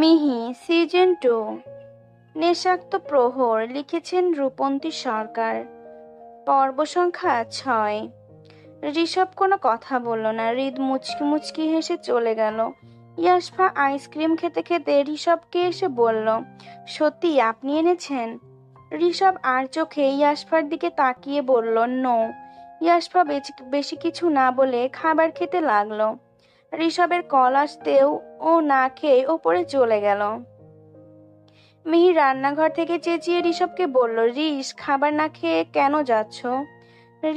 মিহি সিজন 2 নেশাক্ত প্রহর লিখেছেন রূপন্তী সরকার। পর্ব সংখ্যা 6। ঋষভ কোনো কথা বলল না। হৃদ মুচকি মুচকি হেসে চলে গেল। ইয়াশফা আইসক্রিম খেতে খেতে ঋষভকে এসে বলল, সত্যি আপনি এনেছেন? ঋষভ আর চোখে ইয়াশফার দিকে তাকিয়ে বলল, নো। ইয়াশফা বেশি কিছু না বলে খাবার খেতে লাগলো। ঋষভের কল আসতেও ও না খেয়ে ওপরে চলে গেল। মিহির রান্নাঘর থেকে চেঁচিয়ে ঋষভকে বলল, ঋষ, খাবার না খেয়ে কেন যাচ্ছ?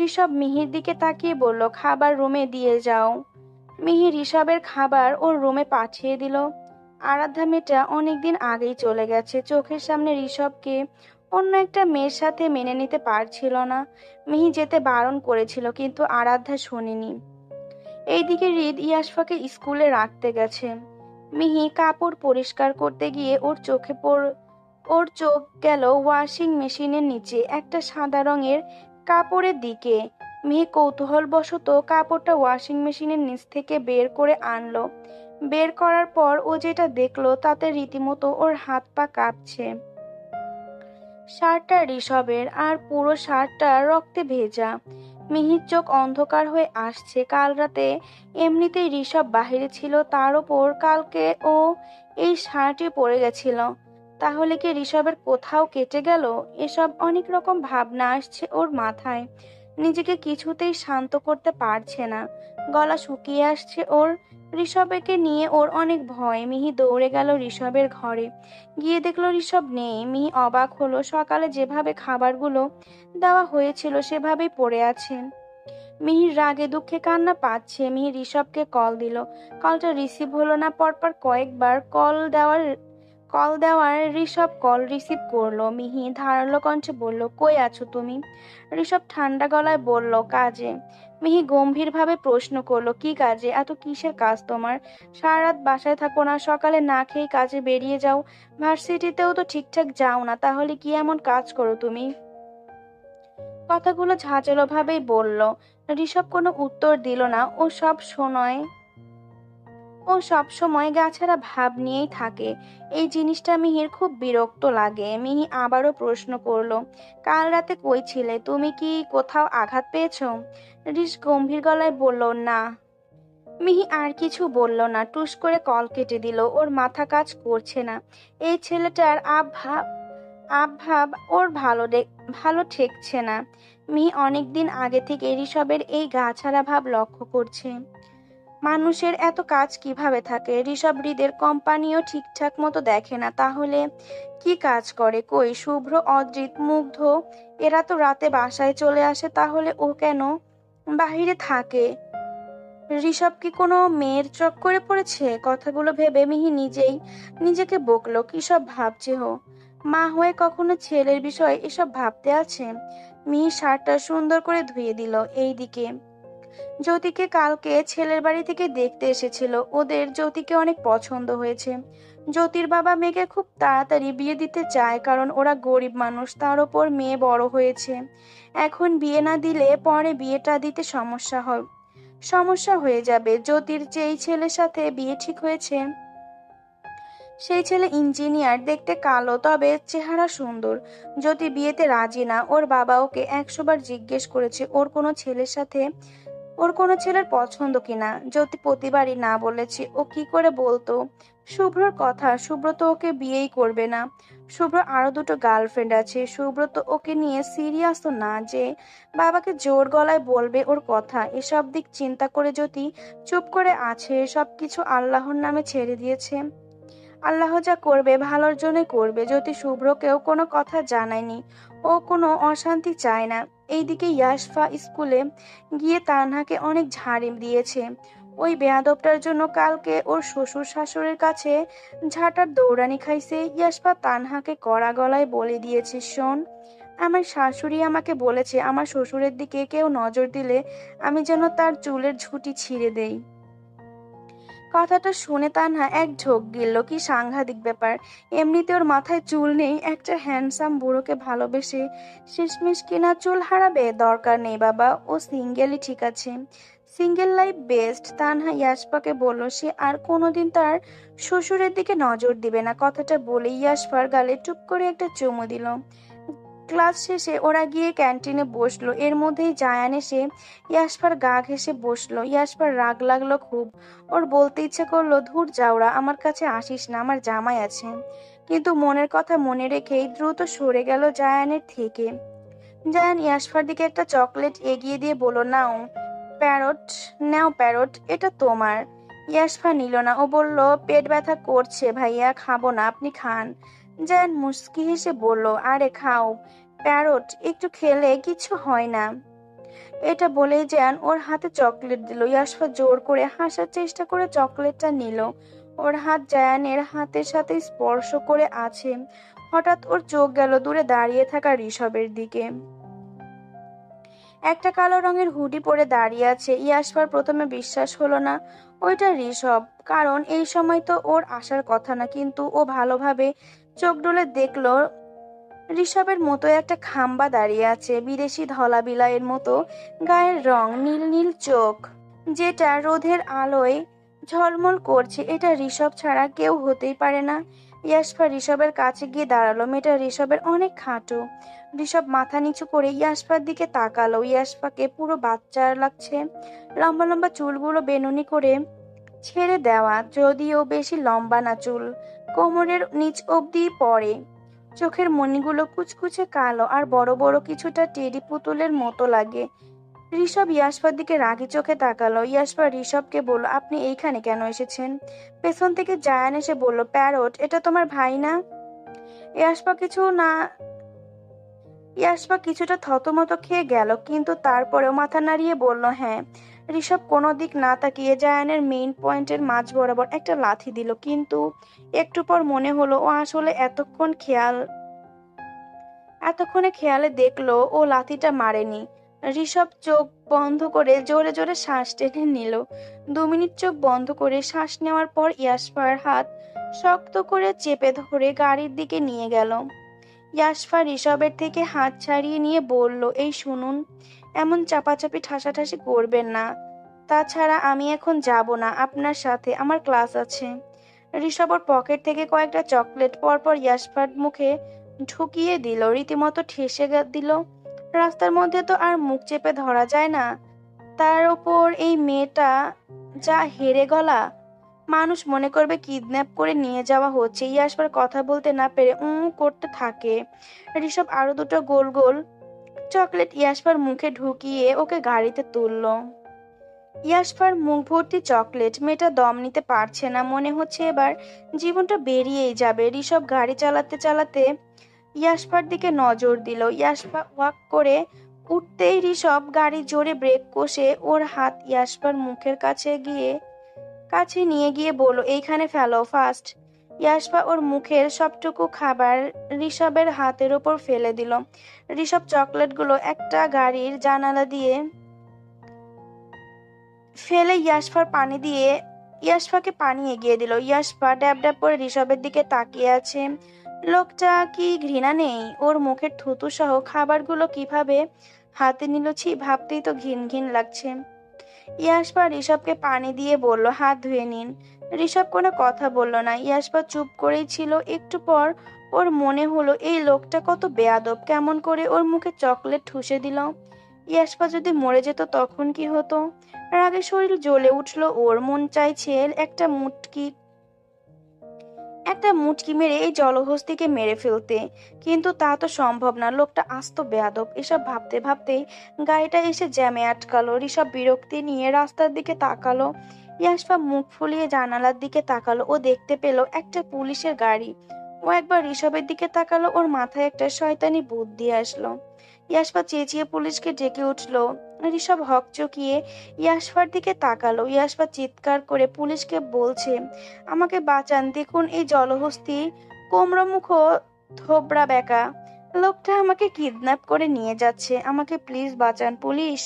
ঋষভ মিহির দিকে তাকিয়ে বলল, খাবার রুমে দিয়ে যাও। মিহি ঋষভের খাবার ওর রুমে পাঠিয়ে দিল। আরাধ্যা মেয়েটা অনেকদিন আগেই চলে গেছে। চোখের সামনে ঋষভকে অন্য একটা মেয়ের সাথে মেনে নিতে পারছিল না। মিহি যেতে বারণ করেছিল, কিন্তু আরাধ্যা শোনেনি। এইদিকে হৃদ ইয়াশফাকে স্কুলে রাখতে গেছে। মিহি কাপড় পরিষ্কার করতে গিয়ে ওর চোখ গেল ওয়াশিং মেশিনের নিচে একটা সাদা রঙের কাপড়ের দিকে। মিহি কৌতূহলবশত কাপড়টা ওয়াশিং মেশিনের নিচ থেকে বের করে আনলো। বের করার পর ও যেটা দেখলো তাতে রীতিমতো ওর হাত পা কাঁপছে। শার্টটা ঋষভের, আর পুরো শার্টটা রক্তে ভেজা। মিহির চোখ অন্ধকার হয়ে আসছে। কাল রাতে এমনিতেই ঋষভ বাহিরে ছিল, তার ওপর কালকে ও এই শার্টই পরে গেছিল। তাহলে কি ঋষভের কোথাও কেটে গেল? এসব অনেক রকম ভাবনা আসছে ওর মাথায়। নিজেকে কিছুতেই শান্ত করতে পারছে না। গলা শুকিয়ে আসছে ওর। ঋষভকে নিয়ে ওর অনেক ভয়। মিহি দৌড়ে গেল ঋষভের ঘরে। গিয়ে দেখলো ঋষভ নেই। মিহি অবাক হলো। সকালে যেভাবে খাবারগুলো দেওয়া হয়েছিল সেভাবেই পড়ে আছে। মিহির রাগে দুঃখে কান্না পাচ্ছে। মিহি ঋষভকে কল দিল। কলটা রিসিভ হলো না। পরপর কয়েকবার কল দেওয়ার ঋষভ কল রিসিভ করলো। মিহি ধারালো কণ্ঠে বলল, কই আছো তুমি? ঋষভ ঠান্ডা গলায় বলল, কাজে। মিহি গম্ভীরভাবে প্রশ্ন করলো, কি কাজে? এত কিসের কাজ তোমার? সারা রাত বাসায় থাকো না, সকালে না খেয়ে কাজে বেরিয়ে যাও, ভার্সিটিতেও তো ঠিকঠাক যাও না, তাহলে কি এমন কাজ করো তুমি? কথাগুলো ঝাঁঝালো ভাবেই বলল। ঋষভ কোনো উত্তর দিল না। ও সব সময় গাছাড়া ভাব নিয়েই থাকে। এই জিনিসটা মিহির খুব বিরক্ত লাগে। মিহি আবারও প্রশ্ন করলো, কাল রাতে কই ছিলে? তুমি কি কোথাও আঘাত পেয়েছো? ঋষ গম্ভীর গলায় বলল, না। মিহি আর কিছু বলল না। টুস করে কল কেটে দিল। ওর মাথা কাজ করছে না। এই ছেলেটার আবভাব ওর ভালো ঠেকছে না। মিহি অনেকদিন আগে থেকে ঋষভের এই গা ছাড়া ভাব লক্ষ্য করছে। মানুষের এত কাজ কিভাবে থাকে? ঋষভ হৃদের কোম্পানিও ঠিকঠাক মতো দেখে না, তাহলে কি কাজ করে? কই শুভ্র, অদ্রিত, মুগ্ধ এরা তো রাতে বাসায় চলে আসে, তাহলে ও কেন বাহিরে থাকে? ঋষভ কি কোনো মেয়ের চক্করে পড়েছে? কথাগুলো ভেবে মিহি নিজেকে বকলো, কি সব ভাবছে হো? মা হয়ে কখনো ছেলের বিষয়ে এসব ভাবতে আছে? মিহি শার্টটা সুন্দর করে ধুয়ে দিল। এইদিকে জ্যোতিকে কালকে ছেলের বাড়ি থেকে দেখতে এসেছিল। ওদের জ্যোতিকে অনেক পছন্দ হয়েছে। জ্যোতির বাবা মেয়েকে খুব তাড়াতাড়ি বিয়ে দিতে চায়, কারণ ওরা গরিব মানুষ, তার ওপর মেয়ে বড় হয়েছে। এখন বিয়ে না দিলে পরে বিয়েটা দিতে সমস্যা হয়ে যাবে। জ্যোতির যেই ছেলের সাথে বিয়ে ঠিক হয়েছে সেই ছেলে ইঞ্জিনিয়ার, দেখতে কালো, তবে চেহারা সুন্দর। জ্যোতি বিয়েতে রাজি না। ওর বাবা ওকে 100 বার জিজ্ঞেস করেছে ওর কোনো ছেলের পছন্দ কিনা। জ্যোতি প্রতিবারই না বলেছে। ও কি করে বলতো শুভ্রর কথা? শুভ্র তো ওকে বিয়েই করবে না। শুভ্র আরো দুটো গার্লফ্রেন্ড আছে। শুভ্র তো ওকে নিয়ে সিরিয়াসও না যে বাবাকে জোর গলায় বলবে ওর কথা। এসব দিক চিন্তা করে জ্যোতি চুপ করে আছে। সবকিছু আল্লাহর নামে ছেড়ে দিয়েছে। আল্লাহ যা করবে ভালোর জন্যই করবে। জ্যোতি শুভ্রকেও কোনো কথা জানায়নি। ও কোনো অশান্তি চায় না। এইদিকে ইয়াশফা স্কুলে গিয়ে তানহাকে অনেক ঝাড়ি দিয়েছে। ওই বেয়াদবটার জন্য কালকে ওর শ্বশুর শাশুড়ির কাছে ঝাঁটার দৌড়ানি খাইছে। ইয়াশফা তানহাকে কড়া গলায় বলে দিয়েছে, শোন, আমার শাশুড়ি আমাকে বলেছে আমার শ্বশুরের দিকে কেউ নজর দিলে আমি যেন তার চুলের ঝুঁটি ছিঁড়ে দেই। কথাটা শুনে তানহা এক ঢোক গিলল। কি সাংঘাতিক ব্যাপার! এমনিতে ওর মাথায় চুল নেই, একটা হ্যান্ডসাম বুড়োকে ভালোবেসে শেষমেশ কিনা চুল হারাবে? দরকার নেই বাবা, ও সিঙ্গেলই ঠিক আছে। Single life best. তানহা ইয়াসপাকে বলল সে আর কোনোদিন তার শ্বশুরের দিকে নজর দিবে না। কথাটা বলে ইয়াসপার গালে টুপ করে একটা চুমু দিল। ক্লাস শেষে ওরা গিয়ে ক্যান্টিনে বসলো। এর মধ্যেই জায়ান এসে ইয়াসপার গা ঘেঁষে বসলো। ইয়াসপার রাগ লাগলো খুব। ওর বলতে ইচ্ছে করলো, ধুর যাওরা, আমার কাছে আসিস না, আমার জামাই আছে। কিন্তু মনের কথা মনে রেখেই দ্রুত সরে গেল জায়ানের থেকে। জায়ান ইয়াসপার দিকে একটা চকলেট এগিয়ে দিয়ে বলল, নাও প্যারট, নাও প্যারট, এটা তোমার। ইয়াসপা নিল না। ও বলল, পেট ব্যথা করছে ভাইয়া, খাবো না, আপনি খান। জায়ান মুচকি হেসে বলল, আরে খাও প্যারট, একটু খেলে কিছু হয় না। এটা বলেই জায়ান ওর হাতে চকলেট দিল। ইয়াসপা জোর করে হাসার চেষ্টা করে চকলেটটা নিল। ওর হাত জায়ানের হাতের সাথে স্পর্শ করে আছে। হঠাৎ ওর চোখ গেল দূরে দাঁড়িয়ে থাকা ঋষভের দিকে। একটা কালো রঙের হুডি পরে দাঁড়িয়ে আছে। ইয়াসপার প্রথমে বিশ্বাস হলো না ওইটা ঋষভ, কারণ এই সময় তো ওর আসার কথা না। কিন্তু ও ভালোভাবে চোখ ডুলে দেখলো ঋষভের মতো একটা খাম্বা দাঁড়িয়ে আছে, বিদেশি ধলা বিলাইয়ের মতো গায়ের রং, নীল নীল চোখ, যেটা রোদের আলোয় ঝলমল করছে। এটা ঋষভ ছাড়া কেউ হতেই পারে না। ইয়াসপা ঋষভের কাছে গিয়ে দাঁড়ালো। মেয়েটা ঋষভের অনেক খাটো। ঋষভ মাথা নিচু করে ইয়াসপার দিকে তাকালো। ইয়াসপাকে পুরো বাচ্চার লাগছে। লম্বা লম্বা চুলগুলো বেনুনি করে ছেড়ে দেওয়া, যদিও বেশি লম্বা না, চুল কোমরের নিচ অব্দি পড়ে। চোখের মণিগুলো কুচকুচে কালো আর বড় বড়, কিছুটা টেডি পুতুলের মতো লাগে। ঋষভ ইয়াসপার দিকে রাগি চোখে তাকালো। ইয়াসপা ঋষভকে বলল, আপনি এইখানে কেন এসেছেন? পেছন থেকে জায়ান এসে বলল, প্যারট, এটা তোমার ভাই না? ইয়াসপা কিছু না ইয়াসপা কিছুটা থতমত খেয়ে গেল, কিন্তু তারপরেও মাথা নাড়িয়ে বলল, হ্যাঁ। ঋষভ কোনো দিক না তাকিয়ে জায়ানের মেইন পয়েন্টের মাঝ বরাবর একটা লাথি দিল। কিন্তু একটু পর মনে হলো ও আসলে এতক্ষণে খেয়ালে দেখলো ও লাথিটা মারেনি। ঋষভ চোখ বন্ধ করে জোরে জোরে শ্বাস টেনে নিল। 2 মিনিট চোখ বন্ধ করে শ্বাস নেওয়ার পর ইয়াসপার হাত শক্ত করে চেপে ধরে গাড়ির দিকে নিয়ে গেল। ইয়াসপা ঋষভের থেকে হাত ছাড়িয়ে নিয়ে বলল, এই শুনুন, এমন চাপাচাপি ঠাসাঠাসি করবেন না। তাছাড়া আমি এখন যাব না আপনার সাথে, আমার ক্লাস আছে। ঋষভ ওর পকেট থেকে কয়েকটা চকলেট পরপর ইয়াসপার মুখে ঢুকিয়ে দিল, রীতিমতো ঠেসে দিল। রাস্তার মধ্যে তো আর মুখ চেপে ধরা যায় না। তার উপর এই মেয়েটা যা হেরে গলা, মানুষ মনে করবে কিডন্যাপ করে নিয়ে যাওয়া হচ্ছে। ইয়াসপার কথা বলতে না পেরে করতে থাকে। ঋষভ আরো দুটো গোল গোল চকলেট ইয়াসপার মুখে ঢুকিয়ে ওকে গাড়িতে তুললো। ইয়াসপার মুখ ভর্তি চকলেট। মেয়েটা দম নিতে পারছে না, মনে হচ্ছে এবার জীবনটা বেরিয়েই যাবে। ঋষভ গাড়ি চালাতে চালাতে ইয়াসপার দিকে নজর দিল। ইয়াসপা ওয়াক করে উঠতেই ঋষভ গাড়ি জোরে ব্রেক কষে ওর হাত ইয়াসপার মুখের কাছে নিয়ে গিয়ে বলল, এইখানে ফেলো ফাস্ট। ইয়াসপা ওর মুখের সবটুকু খাবার ঋষভের হাতের ওপর ফেলে দিল। ঋষভ চকলেটগুলো একটা গাড়ির জানালা দিয়ে ফেলে ইয়াসপাকে পানি এগিয়ে দিল। ইয়াসপা ড্যাব ড্যাব করে ঋষভের দিকে তাকিয়ে আছে। লোকটা কি ঘৃণা নেই? ওর মুখের থুতু সহ খাবারগুলো কিভাবে হাতে নিল, ছি, ভাবতেই তো ঘিন ঘিন লাগছে। ইয়াসপা ঋষভকে পানি দিয়ে বলল, হাত ধুয়ে নিন। ঋষভ কোনো কথা বলল না। ইয়াসপা চুপ করেই ছিল। একটু পর ওর মনে হলো এই লোকটা কত বেয়াদব, কেমন করে ওর মুখে চকলেট ঠুসে দিল। ইয়াসপা যদি মরে যেত তখন কি হতো? রাগে শরীর জ্বলে উঠল ওর। মন চাইছে একটা মুটকি মেরে এই জলহস্তিকে মেরে ফেলতে, কিন্তু তা তো সম্ভব না। লোকটা আস্ত বেয়াদব। এসব ভাবতে ভাবতেই গাড়িটা এসে জ্যামে আটকালো। ঋষভ বিরক্তি নিয়ে রাস্তার দিকে তাকালো। ইয়াসপা মুখ ফুলিয়ে জানালার দিকে তাকালো। ও দেখতে পেল একটা পুলিশের গাড়ি। ও একবার ঋষভের দিকে তাকালো। ওর মাথায় একটা শয়তানি বুদ্ধি আসলো। ইয়াসপা চেঁচিয়ে পুলিশকে ডেকে উঠলো। ঋষভ হকচকিয়ে ইয়াসপার দিকে তাকালো। ইয়াসপা চিৎকার করে পুলিশকে বলছে, আমাকে বাঁচান, দেখুন এই জলহস্তি কোমড়ামুখ থোবড়া বেকা লোকটা আমাকে কিডন্যাপ করে নিয়ে যাচ্ছে, আমাকে প্লিজ বাঁচান পুলিশ।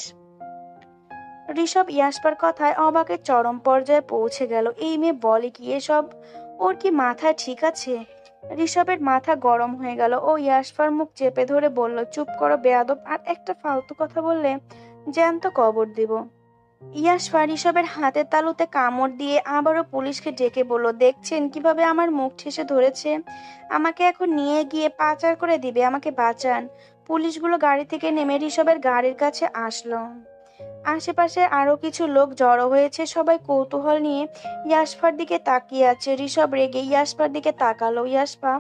ঋষভ ইয়াসপার কথায় অবাকের চরম পর্যায়ে পৌঁছে গেল। এই মেয়ে বলে কি এসব? ওর কি মাথা ঠিক আছে? ঋষভের মাথা গরম হয়ে গেল। ও ইয়াসপার মুখ চেপে ধরে বলল, চুপ করো বেয়াদব, আর একটা ফালতু কথা বললে জ্যান্ত কবর দিব। ইয়াশফা ঋষভের হাতের তালুতে কামড় দিয়ে আবারও পুলিশকে ডেকে বলল, দেখছেন কিভাবে আমার মুখ ঠেসে ধরেছে? আমাকে এখন নিয়ে গিয়ে পাচার করে দিবে, আমাকে বাঁচান। পুলিশগুলো গাড়ি থেকে নেমে ঋষভের গাড়ির কাছে আসলো। আশেপাশে আরো কিছু লোক জড়ো হয়েছে, সবাই কৌতূহল নিয়ে ইয়াশফার দিকে তাকিয়ে আছে। ঋষভ রেগে ইয়াশফার দিকে তাকালো। ইয়াশফা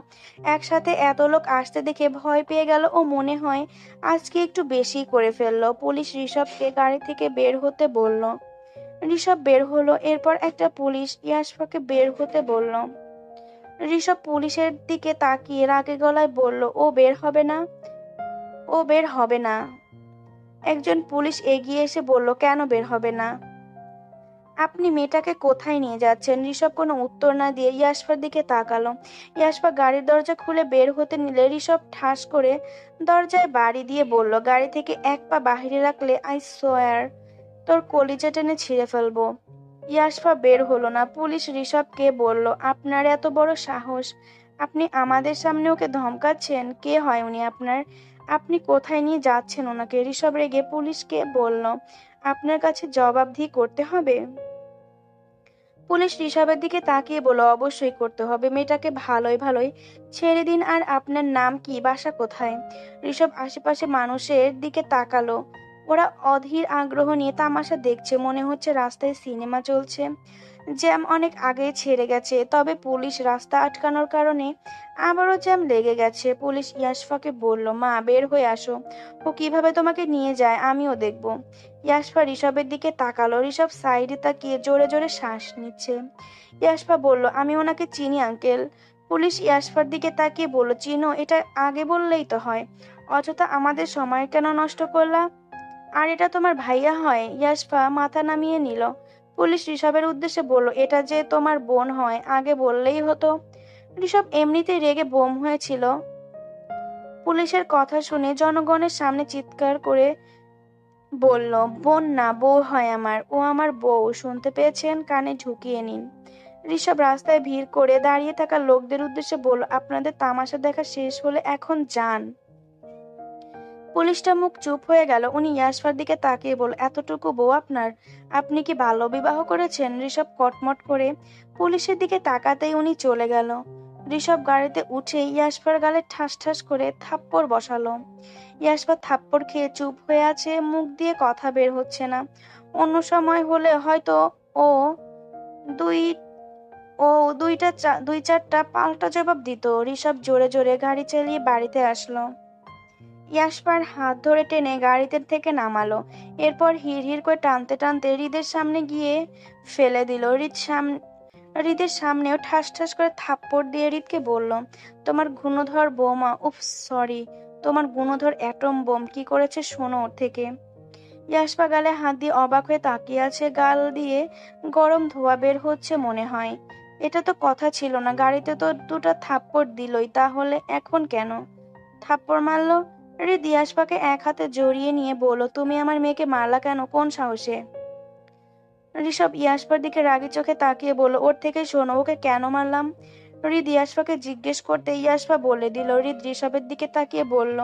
একসাথে এত লোক আসতে দেখে ভয় পেয়ে গেল ও মনে হয় আজকে একটু বেশি করে ফেললো। পুলিশ ঋষভকে গাড়ি থেকে বের হতে বলল। ঋষভ বের হলো। এরপর একটা পুলিশ ইয়াশফাকে বের হতে বলল। ঋষভ পুলিশের দিকে তাকিয়ে রাগে গলায় বলল, ও বের হবে না, ও বের হবে না। একজন পুলিশ এগিয়ে এসে বলল, কেন বের হবে না? আপনি মেয়েটাকে কোথায় নিয়ে যাচ্ছেন? ঋষভ কোনো উত্তর না দিয়ে ইয়াশফার দিকে তাকালো। ইয়াশফা গাড়ির দরজা খুলে বের হতে নিলে ঋষভ ঠাস করে দরজায় বাড়ি দিয়ে বলল, গাড়ি থেকে এক পা বাহিরে রাখলে আই সোয়ার তোর কলিজা টেনে ছিঁড়ে ফেলবো। ইয়াশফা বের হলো না। পুলিশ ঋষভকে বলল, আপনার এত বড় সাহস, আপনি আমাদের সামনে ওকে ধমকাচ্ছেন? কে হয় উনি আপনার? আপনি কোথায় নিয়ে যাচ্ছেন ওনাকে? ঋষভ রেগে পুলিশকে বলল, আপনার কাছে জবাবদিহি করতে হবে। পুলিশ ঋষভের দিকে তাকিয়ে বলল, অবশ্যই করতে হবে। মেয়েটাকে ভালোই ভালোই ছেড়ে দিন। আর আপনার নাম কি, বাসা কোথায়? ঋষভ আশেপাশে মানুষের দিকে তাকালো। ওরা অধীর আগ্রহ নিয়ে তামাশা দেখছে, মনে হচ্ছে রাস্তায় সিনেমা চলছে। জ্যাম অনেক আগেই ছেড়ে গেছে, তবে পুলিশ রাস্তা আটকানোর কারণে আবারও জ্যাম লেগে গেছে। পুলিশ ইয়াশফাকে বলল, মা বের হয়ে আসো, ও কিভাবে তোমাকে নিয়ে যায় আমিও দেখব। ইয়াশফা ঋষভের দিকে তাকালো। ঋষভ সাইডে তাকিয়ে জোরে জোরে শ্বাস নিচ্ছে। ইয়াশফা বলল, আমি ওনাকে চিনি আঙ্কেল। পুলিশ ইয়াশফার দিকে তাকিয়ে বলল, চিনো? এটা আগে বললেই তো হয়, অযথা আমাদের সময় কেন নষ্ট করলা? আর এটা তোমার ভাইয়া হয়? ইয়াশফা মাথা নামিয়ে নিল। পুলিশ ঋষভের উদ্দেশ্যে বলল, এটা যে তোমার বোন হয় আগে বললেই হতো। ঋষভ এমনিতেই রেগে বোম হয়েছিল। পুলিশের কথা শুনে জনগণের সামনে চিৎকার করে বলল, বোন না, বউ হয় আমার, ও আমার বউ, শুনতে পেয়েছেন? কানে ঢুকিয়ে নিন। ঋষভ রাস্তায় ভিড় করে দাঁড়িয়ে থাকা লোকদের উদ্দেশ্যে বলল, আপনাদের তামাশা দেখা শেষ হলে এখন যান। পুলিশটা মুখ চুপ হয়ে গেল। উনি ইয়াশফার দিকে তাকিয়ে বলল, এতটুকু বউ আপনার? আপনি কি বাল্য বিবাহ করেছেন? ঋষভ কটমট করে পুলিশের দিকে তাকাতেই উনি চলে গেল। ঋষভ গাড়িতে উঠে ইয়াশফার গালে ঠাস ঠাস করে থাপ্পড় বসালো। ইয়াশফা থাপ্পড় খেয়ে চুপ হয়ে আছে, মুখ দিয়ে কথা বের হচ্ছে না। অন্য সময় হলে হয়তো ও দুই ও দুই চারটা পাল্টা জবাব দিত। ঋষভ জোরে জোরে গাড়ি চালিয়ে বাড়িতে আসলো। ইয়াশফার হাত ধরে টেনে গাড়িতে থেকে নামালো। এরপর হিড় হিড় করে টানতে টানতে হৃদের সামনে গিয়ে ফেলে দিল। হৃদের সামনেও ঠাস ঠাস করে থাপ্পড় দিয়ে হৃদকে বলল, তোমার গুণধর বৌমা, উফ সরি, তোমার গুণধর অ্যাটম বোম কি করেছে শোনো ওর থেকে। ইয়াশফা গালে হাত দিয়ে অবাক হয়ে তাকিয়ে আছে। গাল দিয়ে গরম ধোঁয়া বের হচ্ছে মনে হয়। এটা তো কথা ছিল না, গাড়িতে তো দুটো থাপ্পড় দিলই, তাহলে এখন কেন থাপ্পড় মারলো? হৃদ ইয়াশফাকে এক হাতে জড়িয়ে নিয়ে বলল, তুমি আমার মেয়েকে মারলা কেন, কোন সাহসে? ঋষভ ইয়াশফার দিকে রাগী চোখে তাকিয়ে বলল, ওর থেকে শোনো, ওকে কেন মারলাম? হৃদ ইয়াশফাকে জিজ্ঞেস করতে ইয়াশফা বলে দিল। হৃদ ঋষভের দিকে তাকিয়ে বলল,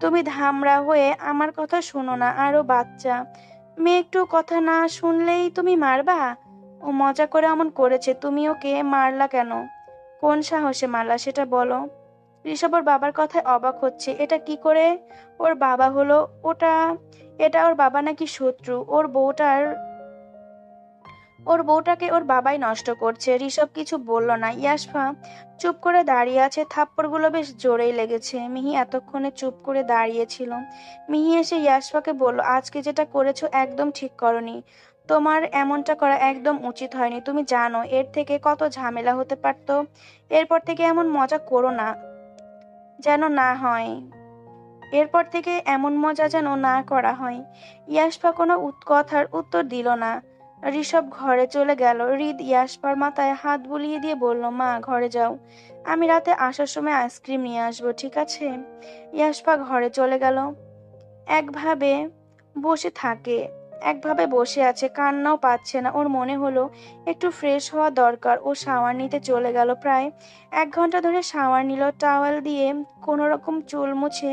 তুমি ধামড়া হয়ে আমার কথা শোনো না, আরো বাচ্চা মেয়ে, একটু কথা না শুনলেই তুমি মারবা? ও মজা করে এমন করেছে, তুমি ওকে মারলা কেন? কোন সাহসে মারলা সেটা বলো। ঋষভ ওর বাবার কথায় অবাক হচ্ছে। এটা কি করে ওর বাবা হলো? এটা ওর বাবা নাকি শত্রু? ওর বউটাকে ওর বাবাই নষ্ট করছে। ঋষভ কিছু বলল না। ইয়াশফা চুপ করে দাঁড়িয়ে আছে। থাপ্পড়গুলো বেশ জোরেই লেগেছে। মিহি এতক্ষণে চুপ করে দাঁড়িয়েছিল। মিহি এসে ইয়াশফাকে বলল, আজকে যেটা করেছো একদম ঠিক করনি। তোমার এমনটা করা একদম উচিত হয়নি। তুমি জানো এর থেকে কত ঝামেলা হতে পারতো। এরপর থেকে এমন মজা করো না, যেন না হয়। এরপর থেকে এমন মজা যেন না করা হয়। ইয়াশফা কোনো কথার উত্তর দিল না। ঋষভ ঘরে চলে গেল। হৃদ ইয়াশফার মাথায় হাত বুলিয়ে দিয়ে বলল, মা ঘরে যাও, আমি রাতে আসার সময় আইসক্রিম নিয়ে আসবো, ঠিক আছে? ইয়াশফা ঘরে চলে গেল। একভাবে বসে থাকে একভাবে বসে আছে, কান্নাও পাচ্ছে না। ওর মনে হলো একটু ফ্রেশ হওয়া দরকার। ও শাওয়ার নিতে চলে গেল। প্রায় 1 ঘন্টা ধরে শাওয়ার নিল। টাওয়েল দিয়ে কোনো রকম চুল মুছে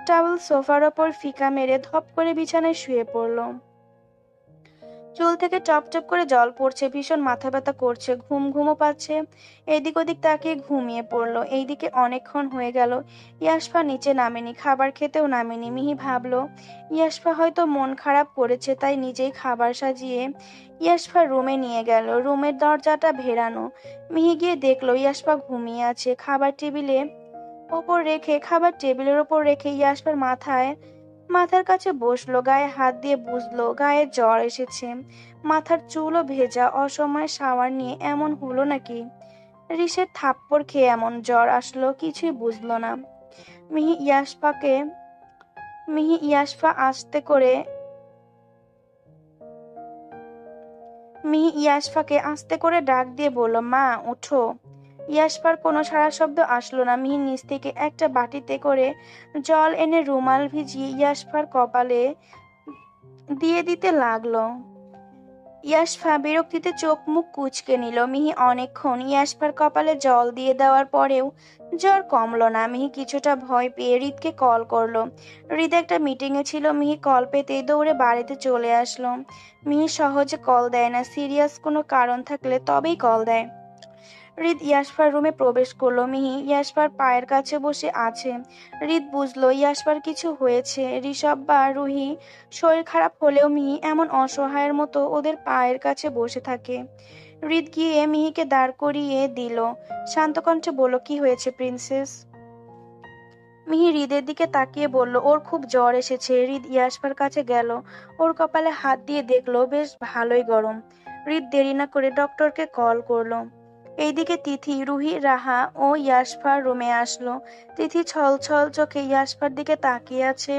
টাওয়েল সোফার ওপর ফিকা মেরে ধপ করে বিছানায় শুয়ে পড়ল। চুল থেকে টপ টপ করে জল পড়ছে, ভীষণ মাথা ব্যথা করছে, ঘুম ঘুমও পাচ্ছে। এদিক ওদিক তাকিয়ে ঘুমিয়ে পড়লো। এইদিকে অনেকক্ষণ হয়ে গেল, ইয়াসফা নিচে নামেনি, খাবার খেতেও নামেনি। মিহি ভাবলো ইয়াসফা হয়তো মন খারাপ করেছে, তাই নিজেই খাবার সাজিয়ে ইয়াসফা রুমে নিয়ে গেল। রুমের দরজাটা ভেরানো। মিহি গিয়ে দেখলো ইয়াসফা ঘুমিয়ে আছে। খাবার টেবিলের ওপর রেখে ইয়াসফার মাথার কাছে বসলো, গায়ে হাত দিয়ে বুঝলো গায়ে জ্বর এসেছে। মাথার চুলও ভেজা। অসময়ে শাওয়ার নিয়ে এমন হলো নাকি? রিসের থাপ্পড় খেয়ে এমন জ্বর আসলো, কিছুই বুঝলো না। মিহি ইয়াসফাকে মিহি ইয়াসফা আস্তে করে মিহি ইয়াসফাকে আস্তে করে ডাক দিয়ে বলল, মা ওঠো। ইয়াসফার কোনো সাড়া শব্দ আসলো না। মিহি নিচ থেকে একটা বাটিতে করে জল এনে রুমাল ভিজিয়ে ইয়াসফার কপালে দিয়ে দিতে লাগলো। ইয়াসফা বিরক্তিতে চোখ মুখ কুঁচকে নিল। মিহি অনেকক্ষণ ইয়াসফার কপালে জল দিয়ে দেওয়ার পরেও জ্বর কমলো না। মিহি কিছুটা ভয় পেয়ে হৃদকে কল করলো। হৃদ একটা মিটিংয়ে ছিল। মিহি কল পেতেই দৌড়ে বাড়িতে চলে আসলো। মিহি সহজে কল দেয় না, সিরিয়াস কোনো কারণ থাকলে তবেই কল দেয়। হৃদ ইয়াসফার রুমে প্রবেশ করলো। মিহি ইয়াসফার পায়ের কাছে বসে আছে। হৃদ বুঝলো ইয়াসফার কিছু হয়েছে। ঋষভ বা রুহি শরীর খারাপ হলেও মিহি এমন অসহায়ের মতো ওদের পায়ের কাছে বসে থাকে। হৃদ গিয়ে মিহিকে দাঁড় করিয়ে দিল। শান্ত কণ্ঠে বলল, কি হয়েছে প্রিন্সেস? মিহি হৃদের দিকে তাকিয়ে বলল, ওর খুব জ্বর এসেছে। হৃদ ইয়াসফার কাছে গেল, ওর কপালে হাত দিয়ে দেখলো বেশ ভালোই গরম। হৃদ দেরি না করে ডক্টরকে কল করলো। এইদিকে তিথি, রুহি, রাহা ও ইয়াসফার রুমে আসলো। তিথি ছল ছল চোখে ইয়াসফার দিকে তাকিয়ে আছে।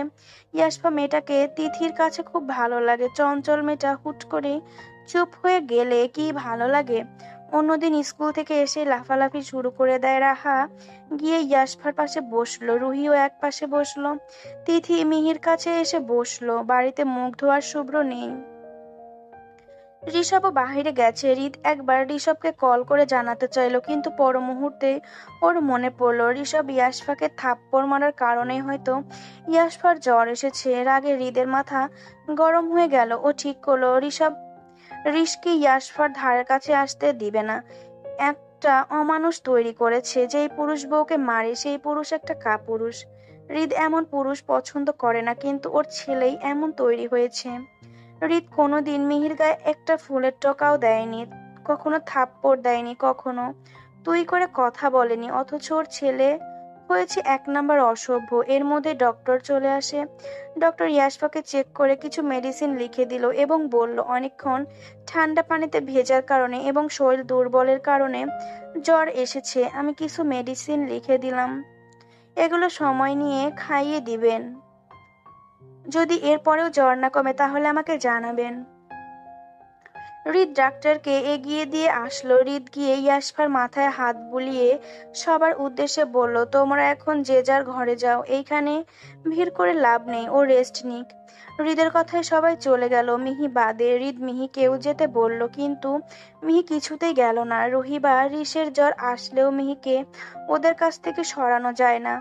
ইয়াসফা মেয়েটাকে তিথির কাছে খুব ভালো লাগে। চঞ্চল মেয়েটা হুট করে চুপ হয়ে গেলে কি ভালো লাগে? অন্যদিন স্কুল থেকে এসে লাফালাফি শুরু করে দেয়। রাহা গিয়ে ইয়াসফার পাশে বসলো, রুহিও এক পাশে বসলো। তিথি মিহির কাছে এসে বসলো। বাড়িতে মুখ ধোয়ার শুভ্র নেই। ঋষভও বাহিরে গেছে। হৃদ একবার ঋষভকে কল করে জানাতে চাইলো, কিন্তু পর মুহূর্তে ওর মনে পড়লো ঋষভ ইয়াসফাকে থাপ্পড় মারার কারণেই হয়তো ইয়াসফার জ্বর এসেছে। রাগে হৃদের মাথা গরম হয়ে গেল। ও ঠিক করলো ঋষকে ইয়াসফার ধারের কাছে আসতে দিবে না। একটা অমানুষ তৈরি করেছে। যেই পুরুষ বউকে মারে সেই পুরুষ একটা কাপুরুষ। হৃদ এমন পুরুষ পছন্দ করে না, কিন্তু ওর ছেলেই এমন তৈরি হয়েছে। হৃদ কোনোদিন মিহির গায়ে একটা ফুলের টোকাও দেয়নি, কখনো থাপ্পড় দেয়নি, কখনো তুই করে কথা বলেনি। অথচ ওর ছেলে হয়েছে এক নাম্বার অসভ্য। এর মধ্যে ডক্টর চলে আসে। ডক্টর ইয়াসফাকে চেক করে কিছু মেডিসিন লিখে দিল এবং বলল, অনেকক্ষণ ঠান্ডা পানিতে ভেজার কারণে এবং শরীর দুর্বলের কারণে জ্বর এসেছে। আমি কিছু মেডিসিন লিখে দিলাম, এগুলো সময় নিয়ে খাইয়ে দিবেন। যদি এরপরেও জ্বর না কমে তাহলে আমাকে জানাবেন। হৃদ ডাক্তারকে এগিয়ে দিয়ে আসলো। হৃদ গিয়ে ইয়াসফার মাথায় হাত বুলিয়ে সবার উদ্দেশ্যে বলল, তোমরা এখন যে যার ঘরে যাও, এইখানে ভিড় করে লাভ নেই, ও রেস্ট নিক। হৃদের কথায় সবাই চলে গেল, মিহি বাদে। হৃদ মিহিকেও যেতে বলল, কিন্তু মিহি কিছুতেই গেল না। রুহি বা ঋষের জ্বর আসলেও মিহিকে ওদের কাছ থেকে সরানো যায় না।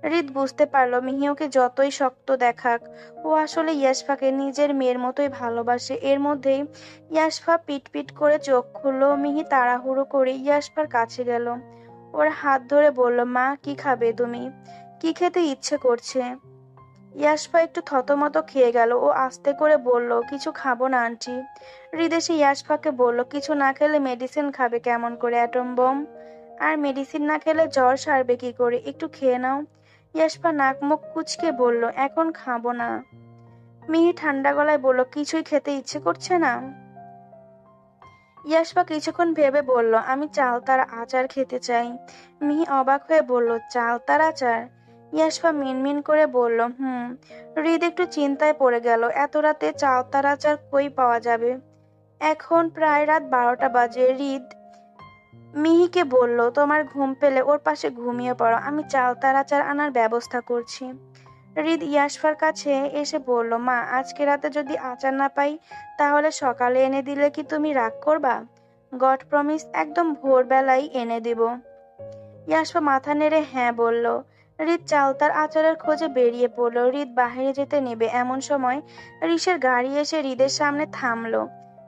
হৃদ বুঝতে পারলো মিহি ওকে যতই শক্ত দেখাক, ও আসলে ইয়াসফাকে নিজের মেয়ের মতোই ভালোবাসে। এর মধ্যেই ইয়াসফা পিট করে চোখ খুললো। মিহি তাড়াহুড়ো করে ইয়াসফার কাছে গেল, ওর হাত ধরে বলল, মা কি খাবে তুমি? কি খেতে ইচ্ছে করছে? ইয়াসফা একটু থতমত খেয়ে গেল। ও আস্তে করে বলল, কিছু খাবো না আন্টি। হৃদ এসে ইয়াসফাকে বলল, কিছু না খেলে মেডিসিন খাবে কেমন করে, অ্যাটম বম? আর মেডিসিন না খেলে জ্বর সারবে কি করে? একটু খেয়ে নাও। ইয়াসফা নাক মুখ কুঁচকে বলল, এখন খাবো না। মিহি ঠান্ডা গলায় বলল, কিছুই খেতে ইচ্ছে করছে না? ইয়াসফা কিছুক্ষণ ভেবে বলল, আমি চালতার আচার খেতে চাই। মিহি অবাক হয়ে বলল, চালতার আচার? ইয়াসফা মিনমিন করে বলল, হৃদ একটু চিন্তায় পড়ে গেল। এত রাতে চালতার আচার কই পাওয়া যাবে? এখন প্রায় রাত 12টা বাজে। হৃদ মিহিকে বলল, তোমার ঘুম পেলে ওর পাশে ঘুমিয়ে পড়ো, আমি চালতার আচার আনার ব্যবস্থা করছি। হৃদ ইয়াসফার কাছে এসে বলল, মা আজকে রাতে যদি আচার না পাই তাহলে সকালে এনে দিলে কি তুমি রাগ করবা? গড প্রমিস, একদম ভোরবেলায় এনে দিব। ইয়াসফা মাথা নেড়ে হ্যাঁ বলল। হৃদ চালতার আচারের খোঁজে বেরিয়ে পড়লো। হৃদ বাহিরে যেতে নেবে এমন সময় রিসের গাড়ি এসে হৃদের সামনে থামলো।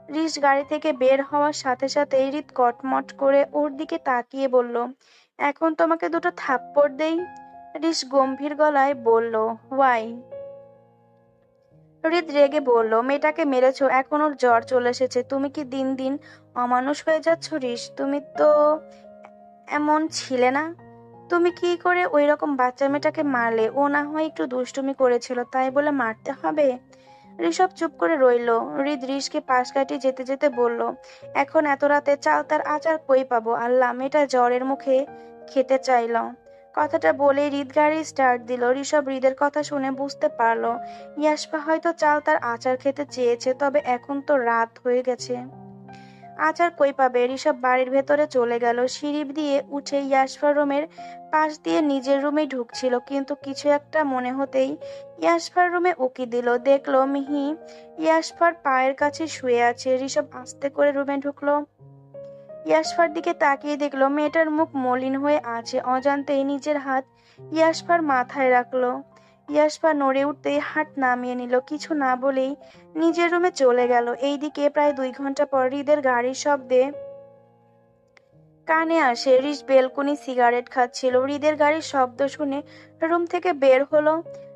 রিস গাড়ি থেকে বের হওয়ার সাথে সাথে হৃদ কটমট করে ওর দিকে তাকিয়ে বলল, এখন তোমাকে দুটো থাপ্পড় দেই? রিস গম্ভীর গলায় বলল, হোয়াই? হৃদ রেগে বলল, মেয়েটাকে মেরেছো, এখন ওর জ্বর চলে এসেছে। তুমি কি দিন দিন অমানুষ হয়ে যাচ্ছ রিস? তুমি তো এমন ছিলে না। তুমি কি করে ওই রকম বাচ্চা মেয়েটাকে মারলে? ও না হয় একটু দুষ্টুমি করেছিল, তাই বলে মারতে হবে? ঋষভ চুপ করে রইল। হৃদ রিশকে পাশ কাটিয়ে যেতে যেতে বলল, এখন এত রাতে চালতার আচার কই পাবো? আল্লাহ, মেয়েটা জ্বরের মুখে খেতে চাইল। কথাটা বলে হৃদ গাড়ি স্টার্ট দিল। ঋষভ হৃদের কথা শুনে বুঝতে পারলো ইয়াশপা হয়তো চালতার আচার খেতে চেয়েছে, তবে এখন তো রাত হয়ে গেছে, আচার কই পাবে? ঋষভ বাড়ির ভেতরে চলে গেল। সিঁড়ি দিয়ে উঠে ইয়াশফার রুমের পাশ দিয়ে নিজের রুমে ঢুকছিল, কিন্তু কিছু একটা মনে হতেই ইয়াশফার রুমে উকি দিল। দেখলো মিহি ইয়াশফার পায়ের কাছে শুয়ে আছে। ঋষভ আস্তে করে রুমে ঢুকলো। ইয়াশফার দিকে তাকিয়ে দেখলো মেয়েটার মুখ মলিন হয়ে আছে। অজান্তেই নিজের হাত ইয়াশফার মাথায় রাখলো। ইয়াশফা নড়ে উঠতেই হাত নামিয়ে নিল। কিছু না বলেই নিজের রুমে চলে গেল। এইদিকে প্রায় 2 ঘন্টা পর হৃদের গাড়ির শব্দে কানে আসে। রিস বেলকুনি সিগারেট খাচ্ছিল। হৃদের গাড়ির শব্দ শুনে রুম থেকে বের হলো।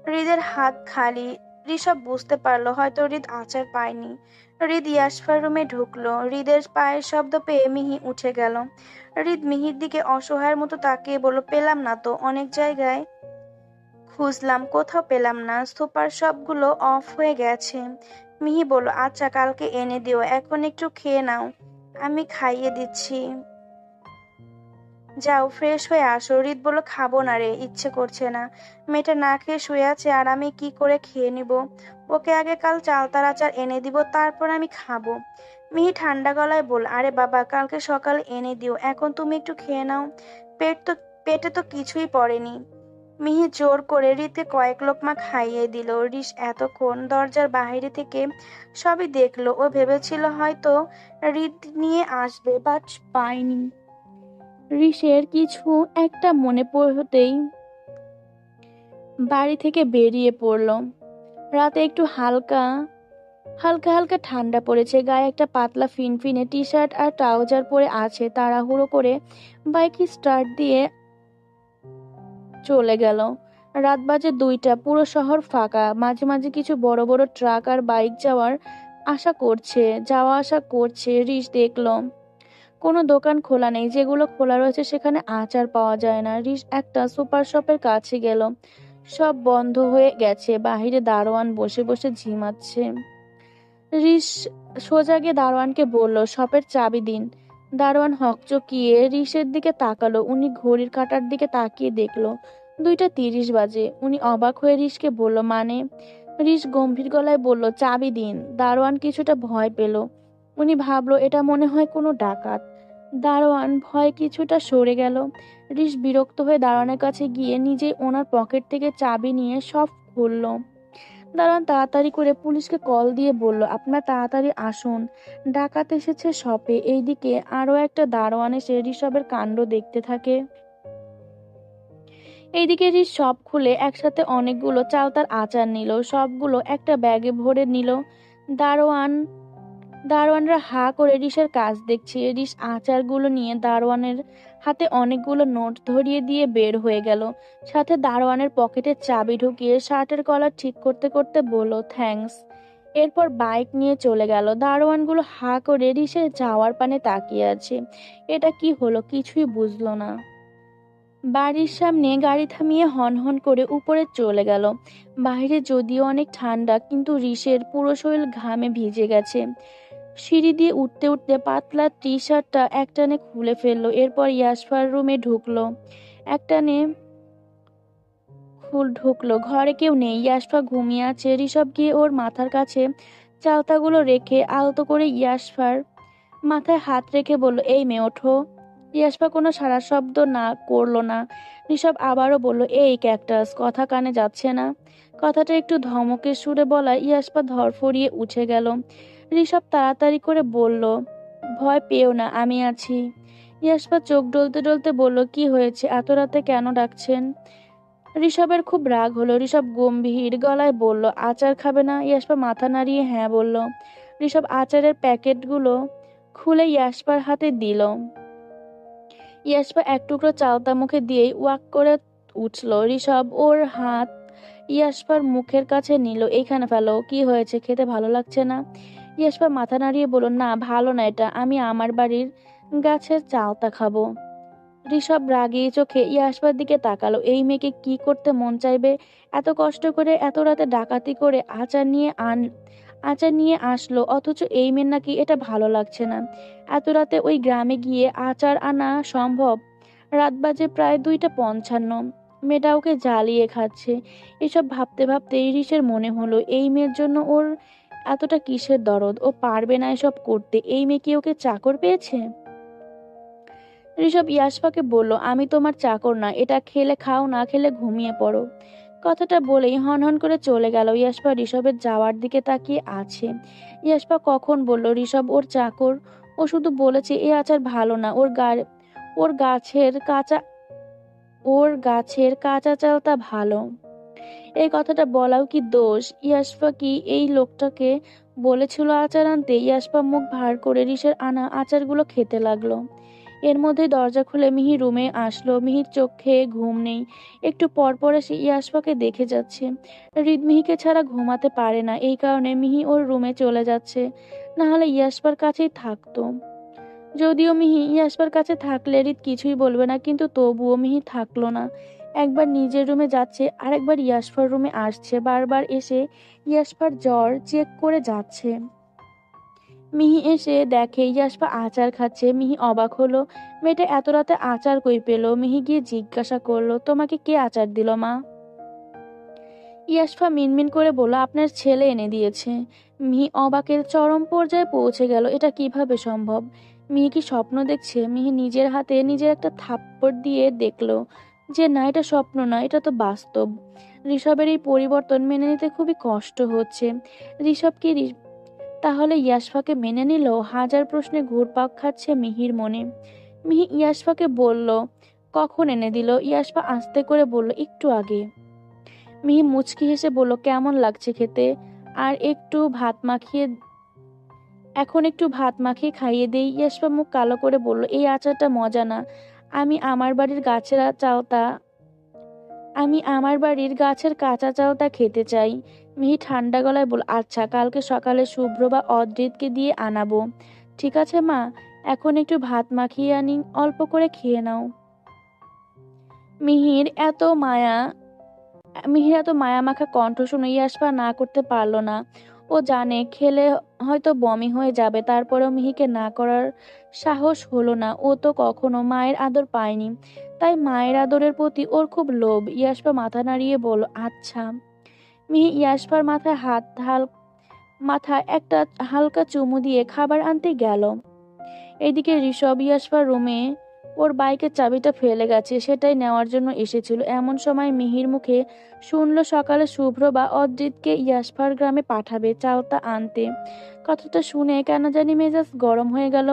হৃদের হাত খালি। ঋষভ বুঝতে পারলো হয়তো হৃদ আচার পায়নি। হৃদ ইয়াশফার রুমে ঢুকলো। হৃদের পায়ের শব্দ পেয়ে মিহি উঠে গেল। হৃদ মিহির দিকে অসহায়ের মতো তাকিয়ে বলল, পেলাম না তো, অনেক জায়গায় খুঁজলাম, কোথাও পেলাম না, সুপার সবগুলো অফ হয়ে গেছে। মিহি বলল, আচ্ছা কালকে এনে দিও, এখন একটু খেয়ে নাও, আমি খাইয়ে দিচ্ছি, যাও ফ্রেশ হয়ে আসো। হৃদ বলল, খাবো না রে, ইচ্ছে করছে না। মেয়েটা না খেয়ে শুয়ে আছে আর আমি কি করে খেয়ে নিব? ওকে আগে কাল চালতার আচার এনে দিব, তারপর আমি খাবো। মিহি ঠান্ডা গলায় বল, আরে বাবা, কালকে সকালে এনে দিও, এখন তুমি একটু খেয়ে নাও, পেটে তো কিছুই পড়েনি। মিহি জোর করে হৃদকে কয়েক লোকমা খাইয়ে দিল। রিস এতক্ষণ দরজার বাইরে থেকে সবই দেখলো। ও ভেবেছিল হয়তো হৃদ নিয়ে আসবে, বাট পায়নি। রিসের কিছু একটা মনে হতেই বাড়ি থেকে বেরিয়ে পড়লো। রাতে একটু হালকা হালকা হালকা ঠান্ডা পড়েছে। গায়ে একটা পাতলা ফিনফিনে টি শার্ট আর ট্রাউজার পরে আছে। তাড়াহুড়ো করে বাইক স্টার্ট দিয়ে চলে গেল। রাত বাজে 2টা। পুরো শহর ফাঁকা। মাঝে মাঝে কিছু বড় বড় ট্রাক আর বাইক যাওয়া আসা করছে। রিস দেখলো কোনো দোকান খোলা নেই, যেগুলো খোলা রয়েছে সেখানে আচার পাওয়া যায় না। রিস একটা সুপার শপের কাছে গেল। সব বন্ধ হয়ে গেছে। বাহিরে দারোয়ান বসে বসে ঝিমাচ্ছে। রিস সোজা গিয়ে দারোয়ানকে বলল, শপের চাবি দিন। দারোয়ান হকচকিয়ে রিসের দিকে তাকালো। উনি ঘড়ির কাঁটার দিকে তাকিয়ে দেখলো 2টা 30 বাজে। উনি অবাক হয়ে রিসকে বলল, মানে? রিস গম্ভীর গলায় বলল, চাবি দিন। দারোয়ান কিছুটা ভয় পেল। উনি ভাবলো এটা মনে হয় কোনো ডাকাত। দারোয়ান ভয় কিছুটা সরে গেল। রিস বিরক্ত হয়ে দারোয়ানের কাছে গিয়ে নিজেই ওনার পকেট থেকে চাবি নিয়ে সব খুলল। দারোয়ান তাড়াতাড়ি করে পুলিশকে কল দিয়ে বলল, আপনারা তাড়াতাড়ি আসুন, ডাকাত এসেছে শপে। এইদিকে আরো একটা দারোয়ান এসে ঋষভের কাণ্ড দেখতে থাকে। এইদিকে রিস সব খুলে একসাথে অনেকগুলো চালতার আচার নিল। সবগুলো একটা ব্যাগে ভরে নিল। দারোয়ান দারোয়ানরা হা করে রিসের কাজ দেখছে। রিস আচারগুলো নিয়ে দারোয়ানের হাতে অনেকগুলো নোট ধরিয়ে দিয়ে বের হয়ে গেল। সাথে দারোয়ানের পকেটে চাবি ঢুকিয়ে শার্টের কলার ঠিক করতে করতে বলল, থ্যাঙ্কস। এরপর বাইক নিয়ে চলে গেল। দারোয়ানগুলো হা করে রিসের যাওয়ার পানে তাকিয়ে আছে। এটা কি হলো, কিছুই বুঝলো না। বাড়ির সামনে গাড়ি থামিয়ে হন হন করে উপরে চলে গেল। বাইরে যদিও অনেক ঠান্ডা, কিন্তু রিসের পুরো শরীর ঘামে ভিজে গেছে। সিঁড়ি দিয়ে উঠতে উঠতে পাতলা টি শার্টটা একটানে খুলে ফেললো। এরপর ইয়াসফার রুমে একটানে ঢুকলো। ঘরে কেউ নেই। ইয়াসফা ঘুমিয়ে আছে। ঋষভ গিয়ে ওর মাথার কাছে চালতাগুলো রেখে আলতো করে ইয়াসফার মাথায় হাত রেখে বলল, এই মেয়ে ওঠো। ইয়াসফা কোনো সাড়া শব্দ না করলো না। ঋষভ আবারও বলল, এই ক্যাকটাস, কথা কানে যাচ্ছে না? কথাটা একটু ধমকের সুরে বলা ইয়াসফা ধরফরিয়ে উঠে গেল। ঋষভ তাড়াতাড়ি করে বলল, ভয় পেও না, আমি আছি। ইয়াসপা চোখ ডলতে ডলতে বলল, কি হয়েছে, এত রাতে কেন ডাকছেন? ঋষভের খুব রাগ হলো। ঋষভ গম্ভীর গলায় বলল, আচার খাবে না? ইয়াসপা মাথা নাড়িয়ে হ্যাঁ বলল। ঋষভ আচারের প্যাকেটগুলো খুলে ইয়াসপার হাতে দিল। ইয়াসপা এক টুকরো চালতা মুখে দিয়েই ওয়াক করে উঠল। ঋষভ ওর হাত ইয়াসপার মুখের কাছে নিল। এইখানে ফেলো। কি হয়েছে, খেতে ভালো লাগছে না? ইয়াসপা মাথা নাড়িয়ে বলল, না ভালো না এটা, আমি আমার বাড়ির গাছের চালতা খাবো। ঋষভ রাগী চোখে ইয়াসপার দিকে তাকালো। এই মেয়েকে কি করতে মন চাইবে? এত কষ্ট করে এত রাতে ডাকাতি করে আচার নিয়ে আসলো, অথচ এই মেয়ের নাকি এটা ভালো লাগছে না। এত রাতে ওই গ্রামে গিয়ে আচার আনা সম্ভব? রাত বাজে প্রায় 2:55। মেয়েটা ওকে জ্বালিয়ে খাচ্ছে। এসব ভাবতে ভাবতে ঋষের মনে হলো, এই মেয়ের জন্য ওর এতটা কিসের দরদ? ও পারবে না এসব করতে? এই মেয়ে কি ওকে চাকর পেয়েছে? ঋষভ ইয়াসপাকে বলল, আমি তোমার চাকর না, এটা খেলে খাও, না খেলে ঘুমিয়ে পড়ো। কথাটা বলেই হনহন করে চলে গেল। ইয়াসপা ঋষভের যাওয়ার দিকে তাকিয়ে আছে। ইয়াসপা কখন বলল ঋষভ ওর চাকর? ও শুধু বলেছে এ আচার ভালো না, ওর গাছের কাঁচা ওর গাছের কাঁচা চালটা ভালো। এই কথাটা বলাও কি দোষ? ইয়াসপা কি এই লোকটাকে বলেছিল আচার আনতে? ইয়াসপা মুখ ভার করে ঋষের আনা আচারগুলো খেতে লাগলো। এর মধ্যে দরজা খুলে মিহি রুমে আসলো। মিহির চোখে ঘুম নেই। একটু পর পর এসে ইয়াসপাকে দেখে যাচ্ছে। হৃদ মিহিকে ছাড়া ঘুমাতে পারে না, এই কারণে মিহি ওর রুমে চলে যাচ্ছে। না হলে ইয়াসপার কাছেই থাকতো। যদিও মিহি ইয়াসপার কাছে থাকলে হৃদ কিছুই বলবে না, কিন্তু তবুও মিহি থাকলো না। একবার নিজের রুমে যাচ্ছে, আরেকবার ইয়াসপার রুমে আসছে। বারবার এসে ইয়াসপার জ্বর চেক করে যাচ্ছে। মিহি এসে দেখে ইয়াসপা আচার খাচ্ছে। মিহি অবাক হলো, মেয়েটা এত রাতে আচার কই পেল? মিহি গিয়ে জিজ্ঞাসা করলো, তোমাকে কে আচার দিল মা? ইয়াসপা মিনমিন করে বলল, আপনার ছেলে এনে দিয়েছে। মিহি অবাকের চরম পর্যায়ে পৌঁছে গেল। এটা কিভাবে সম্ভব? মিহি কি স্বপ্ন দেখছে? মিহি নিজের হাতে নিজের একটা থাপ্পড় দিয়ে দেখলো যে না, এটা স্বপ্ন না, এটা তো বাস্তব। ঋষভের এই পরিবর্তন মেনে নিতে খুবই কষ্ট হচ্ছে। ঋষভ কি তাহলে ইয়াসপাকে মেনে নিল? হাজার প্রশ্নে ঘুরপাক খাচ্ছে মিহির মনে। মিহি ইয়াসপাকে বলল, কখন এনে দিল? ইয়াসপা আস্তে করে বলল, একটু আগে। মিহি মুচকি হেসে বলল, কেমন লাগছে খেতে? আর একটু ভাত মাখিয়ে এখন একটু ভাত মাখিয়ে খাইয়ে দেই। ইয়াসপা মুখ কালো করে বলল, এই আচারটা মজা না। আমি আমার বাড়ির গাছের চালতা আমি আমার বাড়ির গাছের কাঁচা চালতা খেতে চাই। মিহি ঠান্ডা গলায় বল, আচ্ছা, কালকে সকালে শুভ্র বা অদ্রিতকে দিয়ে আনাবো। ঠিক আছে মা, এখন একটু ভাত মাখিয়ে আনি, অল্প করে খেয়ে নাও। মিহির এত মায়া মিহির এত মায়া মাখা কণ্ঠ শুনে ইয়াসপা না করতে পারল না। ও জানে খেলে হয়তো বমি হয়ে যাবে, তারপরেও মিহিকে না করার সাহস হলো না। ও তো কখনো মায়ের আদর পায়নি, তাই মায়ের আদরের প্রতি ওর খুব লোভ। ইয়াসপা মাথা নাড়িয়ে বলল, আচ্ছা। মিহি ইয়াসপার মাথায় একটা হালকা চুমু দিয়ে খাবার আনতে গেল। এদিকে ঋষভ ইয়াসপার রুমে ওর বাইকের চাবিটা ফেলে গেছে, সেটাই নেওয়ার জন্য এসেছিল। এমন সময় মিহির মুখে শুনলো সকালে শুভ্র বা অদ্রিতকে ইয়াসপার গ্রামে পাঠাবে চালতা আনতে। কথাটা শুনে কেন জানি মেজাজ গরম হয়ে গেল।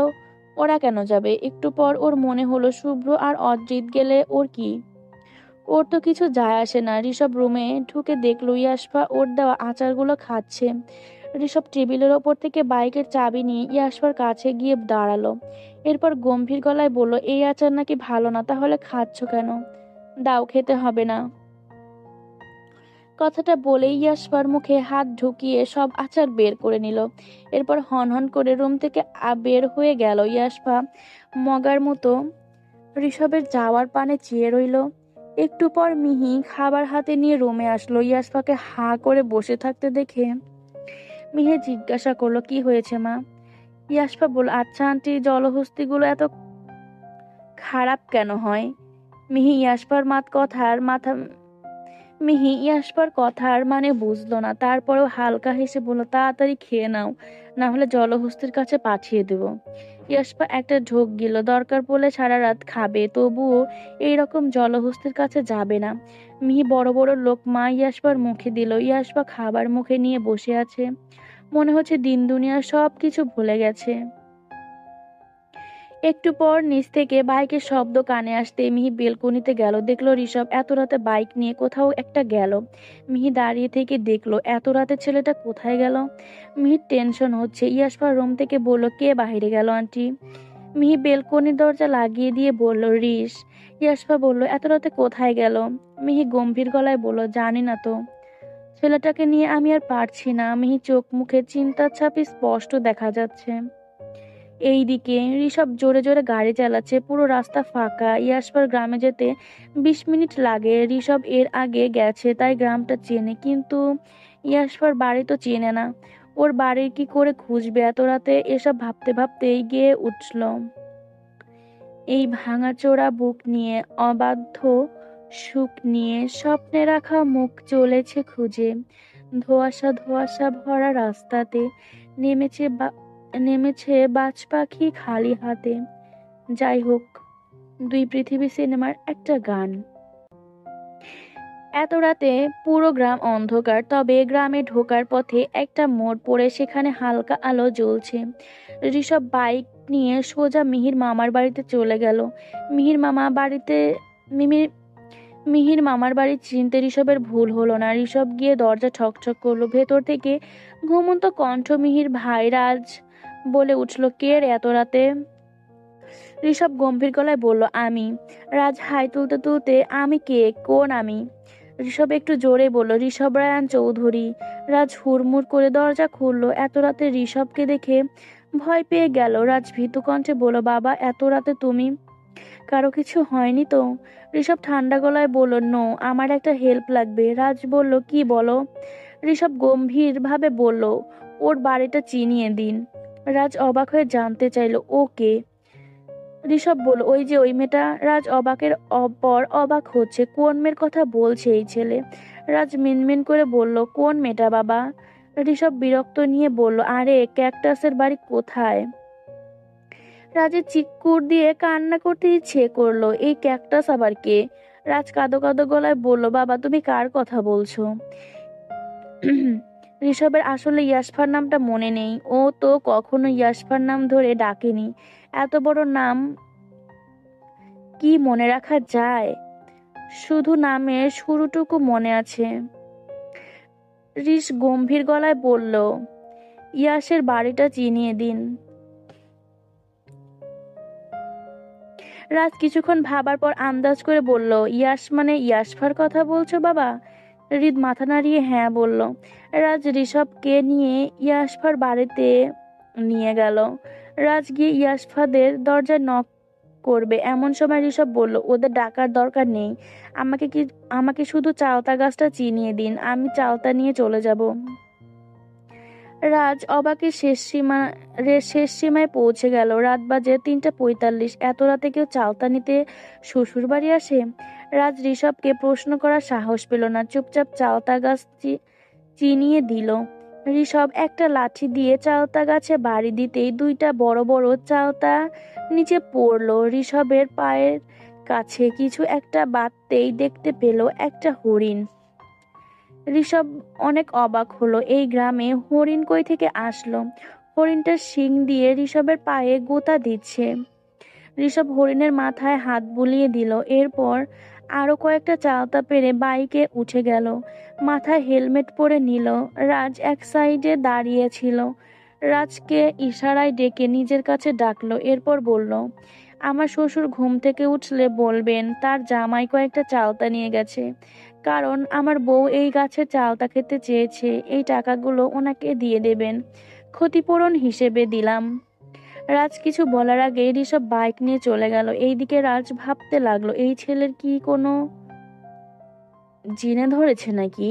ওরা কেন যাবে? একটু পর ওর মনে হলো, শুভ্র আর অদ্রিত গেলে ওর কি? ওর তো কিছু যায় আসে না। ঋষভ রুমে ঢুকে দেখলো ইয়াসপা ওর দেওয়া আচারগুলো খাচ্ছে। ঋষভ টেবিলের ওপর থেকে বাইকের চাবি নিয়ে ইয়াসপার কাছে গিয়ে দাঁড়ালো। এরপর গম্ভীর গলায় বলল, এই আচার নাকি ভালো না, তাহলে খাচ্ছ কেন? দাও, খেতে হবে না। কথাটা বলেই ইয়াসপার মুখে হাত ঢুকিয়ে সব আচার বের করে নিল। এরপর হনহন করে রুম থেকে বের হয়ে গেল। ইয়াসপা মগার মতো ঋষভের যাওয়ার পানে চেয়ে রইল। একটু পর মিহি খাবার হাতে নিয়ে রুমে আসলো। ইয়াসপাকে হাঁ করে বসে থাকতে দেখে মিহি জিজ্ঞাসা করলো, কি হয়েছে মা? ইয়াসপা বলল, আচ্ছা আন্টি, জলহস্তিগুলো এত খারাপ কেন হয়? মিহি ইয়াসপার মিহি ইয়াসপার কথার মানে বুঝলো না। তারপরেও হালকা হেসে বলল, তাড়াতাড়ি খেয়ে নাও, না হলে জলহস্তির কাছে পাঠিয়ে দেব। ইয়াসপা একটা ঢোক গিল। দরকার পড়লে সারা রাত খাবে, তবুও এইরকম জলহস্তির কাছে যাবে না। মিহি বড় বড় লোকমা ইয়াসপার মুখে দিল। ইয়াসপা খাবার মুখে নিয়ে বসে আছে। মনে হচ্ছে দিন দুনিয়ার সব কিছু ভুলে গেছে। একটু পর নিচ থেকে বাইকের শব্দ কানে আসতে মিহি বেলকনিতে গেল, দেখলো ঋষভ এত রাতে বাইক নিয়ে কোথাও একটা গেল। মিহি দাঁড়িয়ে থেকে দেখলো এত রাতে ছেলেটা কোথায় গেল। মিহির টেনশন হচ্ছে। ইয়াসপা রুম থেকে বলল, কে বাইরে গেল আন্টি? মিহি বেলকনির দরজা লাগিয়ে দিয়ে বলল, রিস। ইয়াসপা বলল, এত রাতে কোথায় গেল? মিহি গম্ভীর গলায় বলল, জানি না তো। ছেলেটাকে নিয়ে আমি আর পারছি না। মিহি চোখ মুখে চিন্তার ছাপি স্পষ্ট দেখা যাচ্ছে। এইদিকে ঋষভ জোরে জোরে গাড়ি চালাচ্ছে, পুরো রাস্তা ফাঁকা। ইয়াসপার গ্রামে যেতে 20 মিনিট লাগে। ঋষভ এর আগে গেছে তাই গ্রামটা চেনে, কিন্তু ইয়াসপার বাড়ি তো চেনে না। ওর বাড়ি কি করে খুঁজবে এত রাতে? এসব ভাবতে ভাবতে এগিয়ে উঠল। এই ভাঙাচোরা বুক নিয়ে, অবাধ্য সুখ নিয়ে, স্বপ্নে রাখা মুখ চলেছে খুঁজে। ধোঁয়াশা ধোঁয়াশা ভরা রাস্তাতে নেমেছে বাজ পাখি খালি হাতে। যাই হোক, দুই পৃথিবী সিনেমার একটা গান। এত রাতে পুরো গ্রাম অন্ধকার, তবে গ্রামে ঢোকার পথে একটা মোড় পড়ে, সেখানে হালকা আলো জ্বলছে। ঋষভ বাইক নিয়ে সোজা মিহির মামার বাড়িতে চলে গেল। মিহির মামা বাড়িতে মিমির মিহির মামার বাড়ি চিনতে ঋষভের ভুল হলো না। ঋষভ গিয়ে দরজা ঠকঠক করলো। ভেতর থেকে ঘুমন্ত কণ্ঠ মিহির ভাই রাজ বলে উঠল, কে রে এত রাতে? ঋষভ গম্ভীর গলায় বলল, আমি। রাজ হাই তুলতে তুলতে, আমি কে? কোন আমি? ঋষভ একটু জোরে বলল, ঋষভ রায়ান চৌধুরী। রাজ হুড়মুড় করে দরজা খুললো। এত রাতে ঋষভকে দেখে ভয় পেয়ে গেল। রাজ ভীতু কণ্ঠে বলল, বাবা এত রাতে তুমি? কারো কিছু হয়নি তো? ঋষভ ঠান্ডা গলায় বলল, নো, আমার একটা হেল্প লাগবে। রাজ বলল, কি বলো? ঋষভ গম্ভীর ভাবে বলল, ওর বাড়িটা চিনিয়ে দিন। রাজ অবাক হয়ে জানতে চাইলো, ও কে? ঋষভ বলল, ওই যে ওই মেয়েটা। রাজ অবাকের অপর অবাক হচ্ছে, কোন মেয়ের কথা বলছে এই ছেলে? রাজ মিনমিন করে বলল, কোন মেয়েটা বাবা? ঋষভ বিরক্ত নিয়ে বলল, আরে ক্যাকটাসের বাড়ি কোথায়? রাজের চিৎকুর দিয়ে কান্না করতে ইচ্ছে করলো। এই ক্যাকটাস আবার কে? রাজ কাঁদো কাঁদো গলায় বলল, বাবা তুমি কার কথা বলছো? ঋষভের আসলে ইয়াসফার নামটা মনে নেই। ও তো কখনো ইয়াসফার নাম ধরে ডাকেনি। এত বড় নাম কি মনে রাখা যায়? শুধু নামের শুরুটুকু মনে আছে। ঋষ গম্ভীর গলায় বলল, ইয়াসের বাড়িটা চিনিয়ে দিন। রাজ কিছুক্ষণ ভাবার পর আন্দাজ করে বলল, ইয়াস মানে ইয়াসফার কথা বলছো বাবা? হৃদ মাথা নাড়িয়ে হ্যাঁ বলল। রাজ ঋষভকে নিয়ে ইয়াসফার বাড়িতে নিয়ে গেল। রাজ গিয়ে ইয়াসফাদের দরজায় নক করবে এমন সময় ঋষভ বলল, ওদের ডাকার দরকার নেই। আমাকে শুধু চালতা গাছটা চিনিয়ে দিন, আমি চালতা নিয়ে চলে যাব। রাজ অবাকের শেষ সীমায় পৌঁছে গেল। রাত বাজে 3:45। এত রাতে কেউ চালতা নিতে শ্বশুর বাড়ি আসে? রাজ ঋষভকে প্রশ্ন করার সাহস পেল না, চুপচাপ চালতা গাছ চিনিয়ে দিল। ঋষভ একটা লাঠি দিয়ে চালতা গাছে বাড়ি দিতেই দুইটা বড় বড় চালতা নিচে পড়লো। ঋষভের পায়ের কাছে কিছু একটা বাজতেই দেখতে পেল একটা হরিণ। ঋষভ অনেক অবাক হলো, এই গ্রামে হরিণ কই থেকে আসলো? হরিণটার শিং দিয়ে ঋষভের পায়ে গোতা দিচ্ছে। ঋষভ হরিণের মাথায় হাত বুলিয়ে দিল। এরপর আরো কয়েকটা চালতা পেরে বাইকে উঠে গেল। মাথায় হেলমেট পরে নিল। রাজ এক সাইডে দাঁড়িয়ে ছিল। রাজকে ইশারায় ডেকে নিজের কাছে ডাকলো। এরপর বলল, আমার শ্বশুর ঘুম থেকে উঠলে বলবেন তার জামাই কয়েকটা চালতা নিয়ে গেছে, কারণ আমার বউ এই গাছের চালতা খেতে চেয়েছে। এই টাকাগুলো ওনাকে দিয়ে দেবেন, ক্ষতিপূরণ হিসেবে দিলাম। রাজ কিছু বলার আগে ঋষভ বাইক নিয়ে চলে গেল। এইদিকে রাজ ভাবতে লাগলো, এই ছেলের কি কোনো জিনে ধরেছে নাকি?